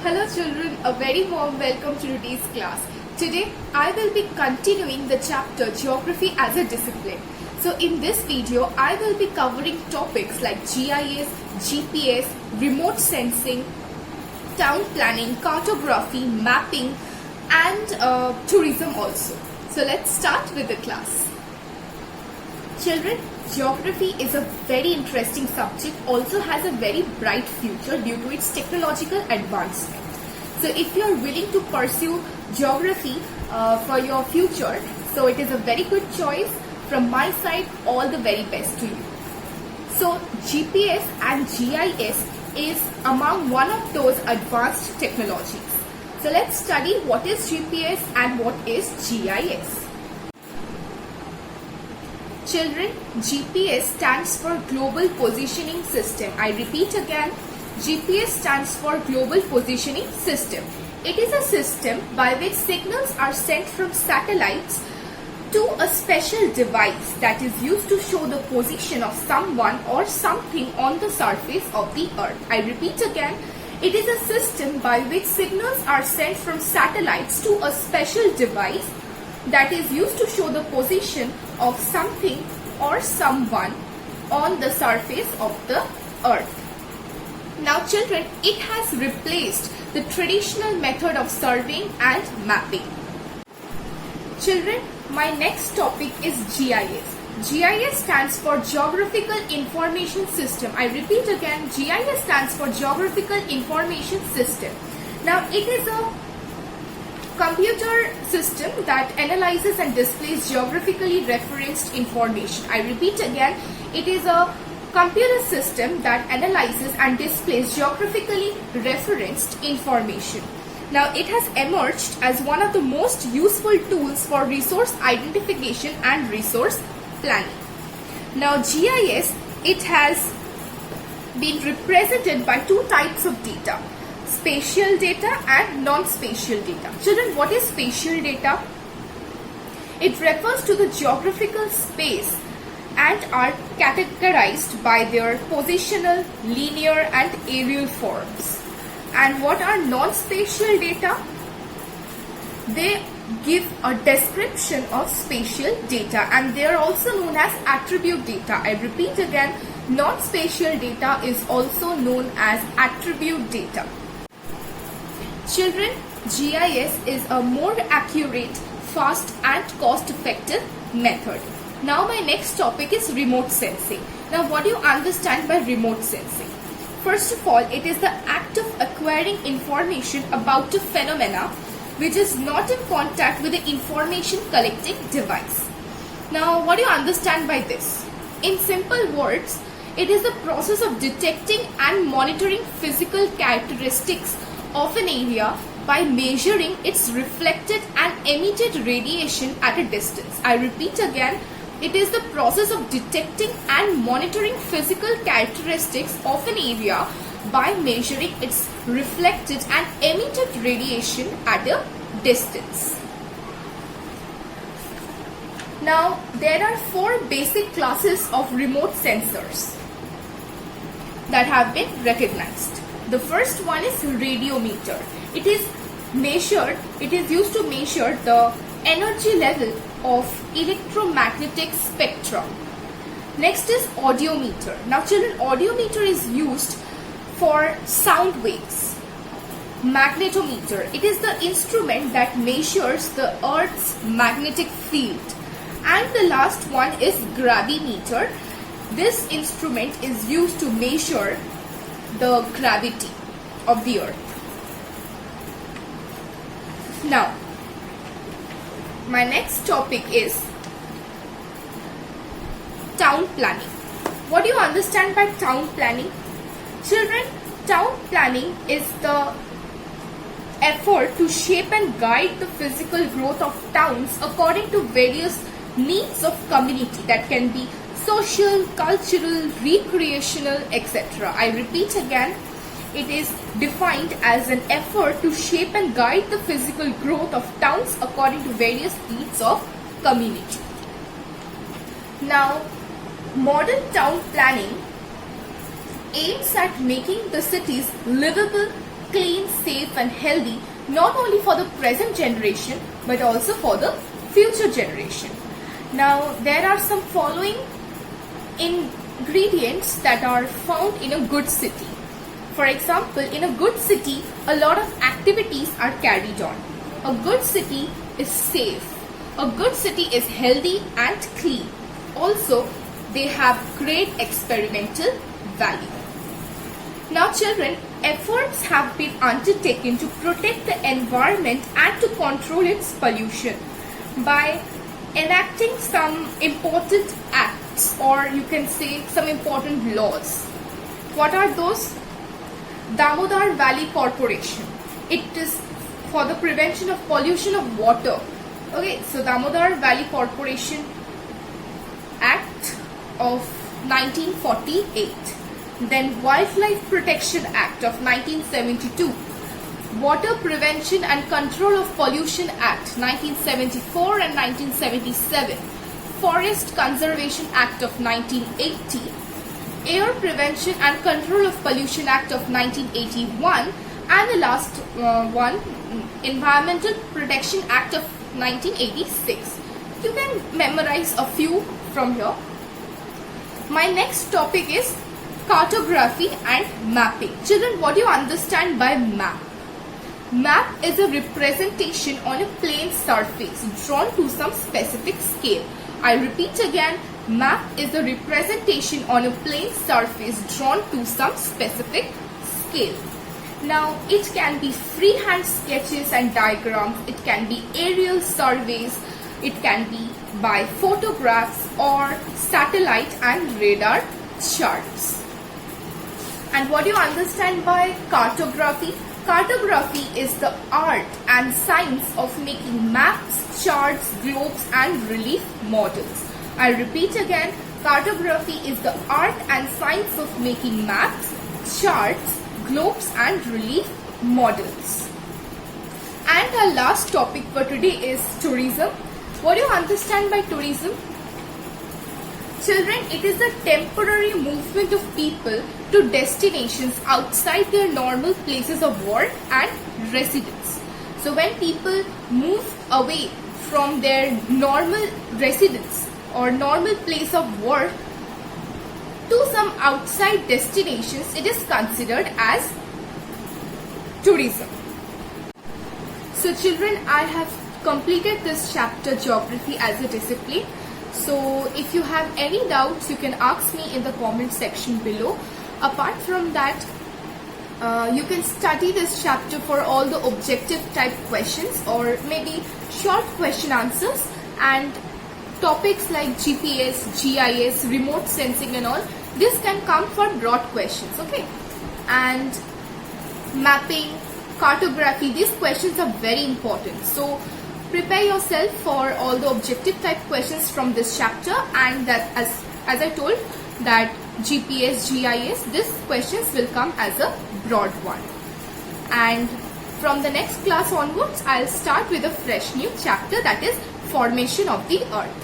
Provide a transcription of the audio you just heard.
Hello children, a very warm welcome to today's class. Today I will be continuing the chapter Geography as a Discipline. So in this video I will be covering topics like GIS, GPS, remote sensing, town planning, cartography, mapping and tourism also. So let's start with the class. Children, geography is a very interesting subject, also has a very bright future due to its technological advancement. So if you are willing to pursue geography for your future, so it is a very good choice. From my side, all the very best to you. So GPS and GIS is among one of those advanced technologies. So let's study what is GPS and what is GIS. Children, GPS stands for Global Positioning System. I repeat again, GPS stands for Global Positioning System. It is a system by which signals are sent from satellites to a special device that is used to show the position of someone or something on the surface of the earth. I repeat again, it is a system by which signals are sent from satellites to a special device that is used to show the position of something or someone on the surface of the earth. Now children, it has replaced the traditional method of surveying and mapping. Children, my next topic is GIS. GIS stands for Geographical Information System. I repeat again, GIS stands for Geographical Information System. Now it is a computer system that analyzes and displays geographically referenced information. I repeat again, it is a computer system that analyzes and displays geographically referenced information. Now it has emerged as one of the most useful tools for resource identification and resource planning. Now GIS, it has been represented by two types of data: spatial data and non-spatial data. Children, what is spatial data? It refers to the geographical space and are categorized by their positional, linear and aerial forms. And what are non-spatial data? They give a description of spatial data and they are also known as attribute data. I repeat again, non-spatial data is also known as attribute data. Children, GIS is a more accurate, fast and cost-effective method. Now my next topic is remote sensing. Now what do you understand by remote sensing? First of all, it is the act of acquiring information about a phenomena which is not in contact with the information collecting device. Now what do you understand by this? In simple words, it is the process of detecting and monitoring physical characteristics of an area by measuring its reflected and emitted radiation at a distance. I repeat again, it is the process of detecting and monitoring physical characteristics of an area by measuring its reflected and emitted radiation at a distance. Now, there are four basic classes of remote sensors that have been recognized. The first one is radiometer. It is used to measure the energy level of electromagnetic spectrum. Next is audiometer. Now children, audiometer is used for sound waves. Magnetometer. It is the instrument that measures the Earth's magnetic field. And the last one is gravimeter. This instrument is used to measure the gravity of the earth. Now, my next topic is town planning. What do you understand by town planning? Children, town planning is the effort to shape and guide the physical growth of towns according to various needs of community that can be social, cultural, recreational, etc. I repeat again, it is defined as an effort to shape and guide the physical growth of towns according to various needs of community. Now, modern town planning aims at making the cities livable, clean, safe safe and healthy not only for the present generation but also for the future generation. Now there are some following ingredients that are found in a good city. For example, in a good city, a lot of activities are carried on. A good city is safe. A good city is healthy and clean. Also, they have great experimental value. Now children, efforts have been undertaken to protect the environment and to control its pollution by enacting some important acts, or you can say some important laws. What are those? Damodar Valley Corporation. It is for the prevention of pollution of water. Okay, so Damodar Valley Corporation Act of 1948. Then Wildlife Protection Act of 1972. Water Prevention and Control of Pollution Act 1974 and 1977. Forest Conservation Act of 1980. Air Prevention and Control of Pollution Act of 1981, and the last one, Environmental Protection Act of 1986. You can memorize a few from here. My next topic is cartography and mapping. Children, what do you understand by map? Map is a representation on a plane surface drawn to some specific scale. I repeat again, map is a representation on a plane surface drawn to some specific scale. Now, it can be freehand sketches and diagrams, it can be aerial surveys, it can be by photographs or satellite and radar charts. And what do you understand by cartography? Cartography is the art and science of making maps, charts, globes and relief models. I repeat again, cartography is the art and science of making maps, charts, globes and relief models. And our last topic for today is tourism. What do you understand by tourism? Children, it is a temporary movement of people to destinations outside their normal places of work and residence. So when people move away from their normal residence or normal place of work to some outside destinations, it is considered as tourism. So children, I have completed this chapter, Geography as a Discipline. So if you have any doubts, you can ask me in the comment section below. Apart from that, you can study this chapter for all the objective type questions or maybe short question answers, and topics like GPS, GIS, remote sensing and all, this can come for broad questions, okay? And mapping, cartography, these questions are very important. So prepare yourself for all the objective type questions from this chapter, and that as I told that GPS, GIS, these questions will come as a broad one. And from the next class onwards, I'll start with a fresh new chapter, that is formation of the earth.